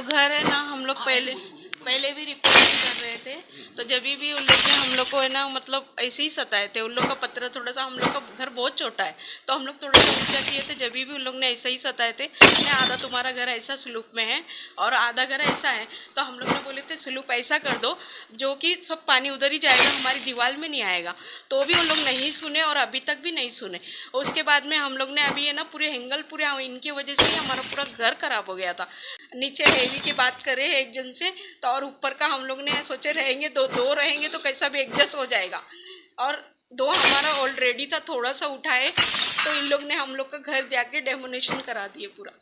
वो घर है ना, हम लोग पहले पहले भी रिपेयरिंग कर रहे थे। तो जब भी उन लोग ने हम लोग को है ना, मतलब ऐसे ही सताए थे। उन लोग का पत्र थोड़ा सा, हम लोग का घर बहुत छोटा है तो हम लोग थोड़ा सा ऊंचा किए थे। जब भी उन लोग ने ऐसे ही सताए थे, मैं आधा तुम्हारा घर ऐसा स्लूप में है और आधा घर ऐसा है, तो हम लोग ने बोले थे स्लूप ऐसा कर दो जो कि सब पानी उधर ही जाएगा, हमारी दीवार में नहीं आएगा। तो भी उन लोग नहीं सुने और अभी तक भी नहीं सुने। उसके बाद में हम लोग ने अभी है ना पूरे हैंगल पूरे इनकी वजह से ही हमारा पूरा घर खराब हो गया था। नीचे हैवी की बात करें एक जन से, तो और ऊपर का हम लोग ने सोचे रहेंगे दो रहेंगे तो कैसा भी एडजस्ट हो जाएगा। और दो हमारा ऑलरेडी था, थोड़ा सा उठाए तो इन लोग ने हम लोग का घर जाके डेमोनेशन करा दिए पूरा।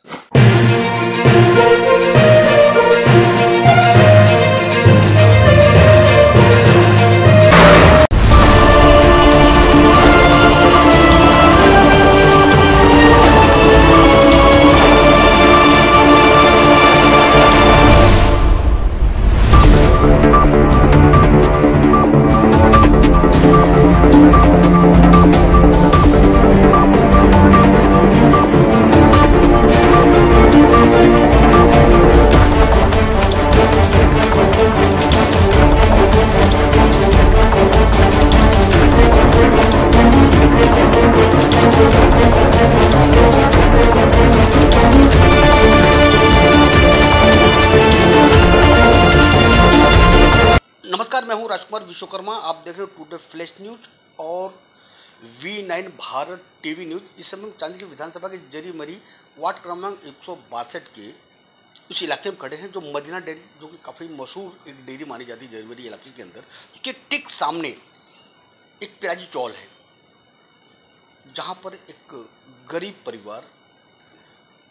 नमस्कार, मैं हूं राजकुमार विश्वकर्मा। आप देख रहे हो टुडे फ्लैश न्यूज और V9 भारत टीवी न्यूज। इस समय चांदीगढ़ विधानसभा के जरीमरी वार्ड क्रमांक 162 के उस इलाके में खड़े हैं जो मदीना डेयरी, जो कि काफ़ी मशहूर एक डेयरी मानी जाती है जरीमरी इलाके के अंदर। उसके ठीक सामने एक प्याजी चौल है जहां पर एक गरीब परिवार,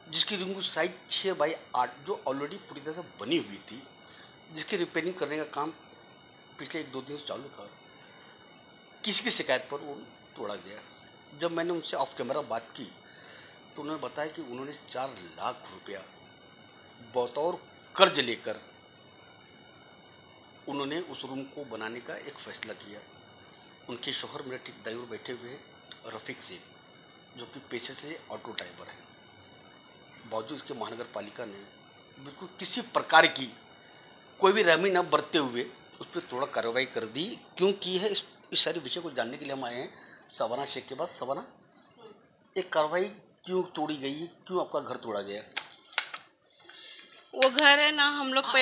जिसकी रूम की साइज 6x8 जो ऑलरेडी पूरी तरह से बनी हुई थी, जिसकी रिपेयरिंग करने का काम पिछले 1-2 दिन से चालू था, किसी की शिकायत पर वो तोड़ा गया। जब मैंने उनसे ऑफ कैमरा बात की तो उन्होंने बताया कि उन्होंने 4 लाख रुपया बतौर कर्ज लेकर उन्होंने उस रूम को बनाने का एक फैसला किया। उनके शौहर मेरे ठीक दाईं ओर बैठे हुए हैं, रफ़ीक शेख, जो कि पेशे से ऑटो ड्राइवर है। बावजूद इसके महानगर पालिका ने बिल्कुल किसी प्रकार की कोई भी रहमी न बरतते हुए उस पर थोड़ा कार्रवाई कर दी। क्यों की है, इस सारे विषय को जानने के लिए हम आए हैं सवाना शेख के पास। सवाना, एक कार्रवाई क्यों तोड़ी गई है, क्यों आपका घर तोड़ा गया? वो घर है ना, हम लोग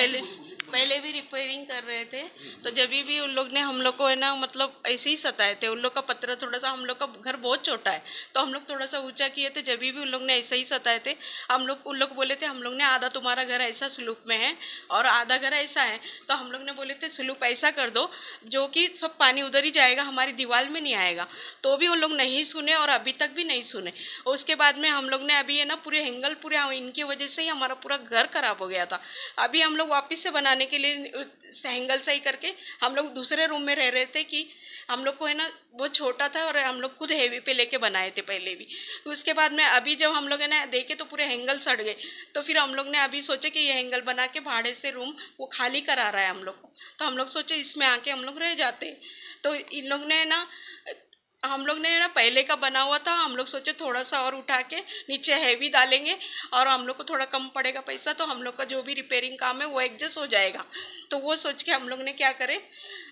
पहले भी रिपेयरिंग कर रहे थे। तो जब भी उन लोग ने हम लोग को है ना, मतलब ऐसे ही सताए थे। उन लोग का पत्र थोड़ा सा, हम लोग का घर बहुत छोटा है तो हम लोग थोड़ा सा ऊंचा किए थे। जब भी उन लोग ने ऐसे ही सताए थे, उन लोग बोले थे, हम लोग ने आधा तुम्हारा घर ऐसा स्लूप में है और आधा घर ऐसा है, तो हम लोग ने बोले थे स्लूप ऐसा कर दो जो कि सब पानी उधर ही जाएगा, हमारी दीवार में नहीं आएगा। तो भी उन लोग नहीं सुने और अभी तक भी नहीं सुने। उसके बाद में हम लोग ने अभी है ना पूरे हैंगल पूरे इनकी वजह से ही हमारा पूरा घर खराब हो गया था। अभी हम लोग वापस से बनाने के लिए हैंगल सही करके हम लोग दूसरे रूम में रह रहे थे कि हम लोग को है ना बहुत छोटा था और हम लोग खुद हेवी पे लेके बनाए थे पहले भी। उसके बाद में अभी जब हम लोग है ना देखे तो पूरे हैंगल सड़ गए। तो फिर हम लोग ने अभी सोचे कि ये हैंगल बना के भाड़े से रूम वो खाली करा रहा है हम लोग को, तो हम लोग सोचे इसमें आके हम लोग रह जाते। तो इन लोग ने ना, हम लोग ने ना पहले का बना हुआ था, हम लोग सोचे थोड़ा सा और उठा के नीचे हैवी डालेंगे और हम लोग को थोड़ा कम पड़ेगा पैसा, तो हम लोग का जो भी रिपेयरिंग काम है वो एडजस्ट हो जाएगा। तो वो सोच के हम लोग ने क्या करे,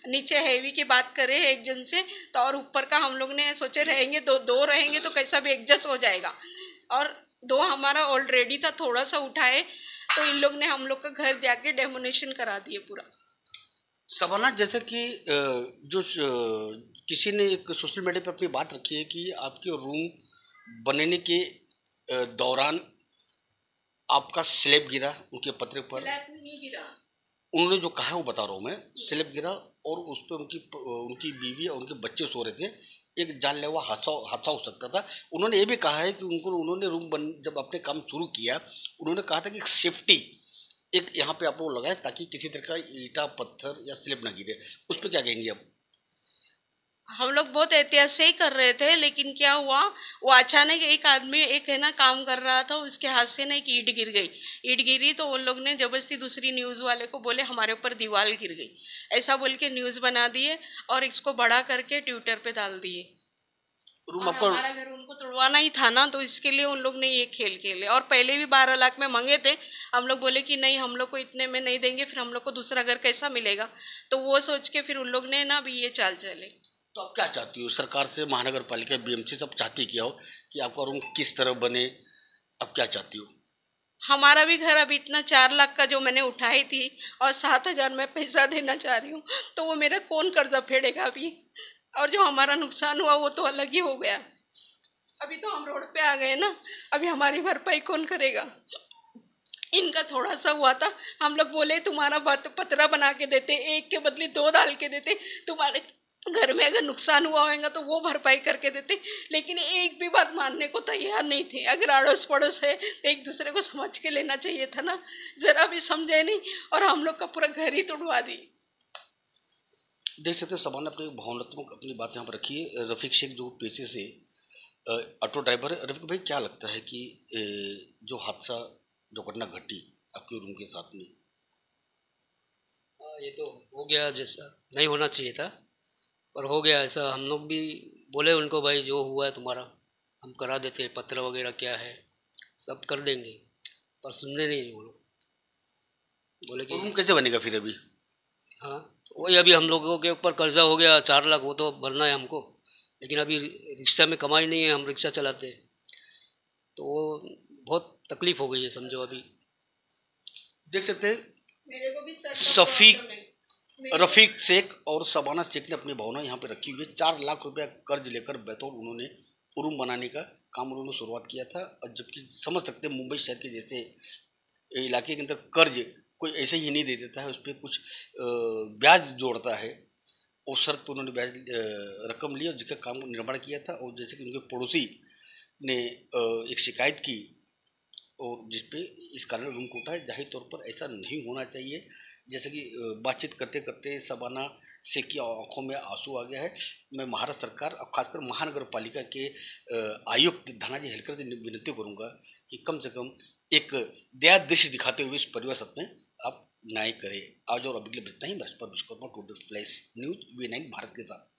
नीचे हैवी की बात करें एक जन से, तो और ऊपर का हम लोग ने सोचे रहेंगे दो रहेंगे तो कैसा भी एडजस्ट हो जाएगा। और दो हमारा ऑलरेडी था, थोड़ा सा उठाए तो इन लोग ने हम लोग का घर जाके डेमोनेशन करा दिए पूरा। सवाना, जैसे कि किसी ने एक सोशल मीडिया पे अपनी बात रखी है कि आपके रूम बनने के दौरान आपका स्लैब गिरा उनके पत्र पर। स्लैब नहीं गिरा, उन्होंने जो कहा है वो बता रहा हूँ मैं। स्लैब गिरा और उस पर उनकी बीवी और उनके बच्चे सो रहे थे। एक जानलेवा हादसा हो सकता था। उन्होंने ये भी कहा है कि उन्होंने जब अपने काम शुरू किया, उन्होंने कहा था कि एक सेफ्टी एक यहाँ पे आप लोग लगाए ताकि किसी तरह का ईटा पत्थर या स्लिप ना गिरे। उस पर क्या कहेंगे आप? हम लोग बहुत एहतियात से ही कर रहे थे, लेकिन क्या हुआ, वो अचानक एक आदमी एक है ना काम कर रहा था, उसके हाथ से ना एक ईंट गिर गई। ईंट गिरी तो उन लोग ने जबरदस्ती दूसरी न्यूज़ वाले को बोले हमारे ऊपर दीवार गिर गई, ऐसा बोल के न्यूज़ बना दिए और इसको बड़ा करके ट्विटर पे डाल दिए। रूम और आपका हमारा घर उनको तोड़वाना ही था ना, तो इसके लिए उन लोग ने ये खेल खेले। और पहले भी 12 लाख में मांगे थे, हम लोग बोले कि नहीं हम लोग को इतने में नहीं देंगे, फिर हम लोग को दूसरा घर कैसा मिलेगा। तो वो सोच के फिर उन लोग ने ना अभी ये चाल चले। तो आप क्या चाहती हो सरकार से, महानगर पालिका बीएमसी सब चाहती क्या हो कि आपका रूम किस तरह बने, आप क्या चाहती हो? हमारा भी घर अभी इतना 4 लाख का जो मैंने उठाई थी और 7,000 मैं पैसा देना चाह रही हूँ, तो वो मेरा कौन कर्जा फेडेगा अभी। और जो हमारा नुकसान हुआ वो तो अलग ही हो गया। अभी तो हम रोड पे आ गए ना, अभी हमारी भरपाई कौन करेगा। इनका थोड़ा सा हुआ था, हम लोग बोले तुम्हारा पतरा बना के देते, एक के बदले 2 डाल के देते, तुम्हारे घर में अगर नुकसान हुआ होगा तो वो भरपाई करके देते। लेकिन एक भी बात मानने को तैयार नहीं थे। अगर अड़ोस पड़ोस है तो एक दूसरे को समझ के लेना चाहिए था ना, जरा भी समझे नहीं और हम लोग का पूरा घर ही तोड़वा दी। देख सकते हैं सबाना अपनी भावनात्मक अपनी बात यहाँ पर रखी है। रफीक शेख जो पेशे से ऑटो ड्राइवर है। रफीक भाई क्या लगता है कि जो हादसा जो घटना घटी आपके रूम के साथ में, ये तो हो गया जैसा नहीं होना चाहिए था, पर हो गया ऐसा। हम लोग भी बोले उनको भाई जो हुआ है तुम्हारा हम करा देते हैं, पत्र वगैरह क्या है सब कर देंगे, पर सुनने नहीं वो लोग। बोले कि रूम कैसे बनेगा फिर अभी? हाँ वही, अभी हम लोगों के ऊपर कर्जा हो गया 4 लाख, वो तो भरना है हमको। लेकिन अभी रिक्शा में कमाई नहीं है, हम रिक्शा चलाते हैं, तो वो बहुत तकलीफ हो गई है समझो अभी। देख सकते हैं मेरे को भी सर का शफीक प्रॉब्लम है। रफीक शेख और सबाना शेख ने अपनी भावना यहाँ पे रखी हुई है। 4 लाख रुपया कर्ज लेकर बैतौल उन्होंने रूम बनाने का काम उन्होंने शुरुआत किया था। और जबकि समझ सकते हैं मुंबई शहर के जैसे इलाके के अंदर कर्ज कोई ऐसे ही नहीं दे देता है, उस पर कुछ ब्याज जोड़ता है। उस शर्त पर उन्होंने ब्याज रकम ली और जिसका काम निर्माण किया था। और जैसे कि उनके पड़ोसी ने एक शिकायत की और जिस पे इस कारण रूम टूटा है। जाहिर तौर पर ऐसा नहीं होना चाहिए। जैसे कि बातचीत करते करते सबाना शेख की आंखों में आंसू आ गया है। मैं महाराष्ट्र सरकार और खासकर महानगर पालिका के आयुक्त धनाजी हेलकर से विनती करूंगा कि कम से कम एक दया दृष्टि दिखाते हुए इस परिवार साथ में आप न्याय करें। आज और अभी के लिए इतना ही। Vishwakarma today flash news V9 Bharat के साथ।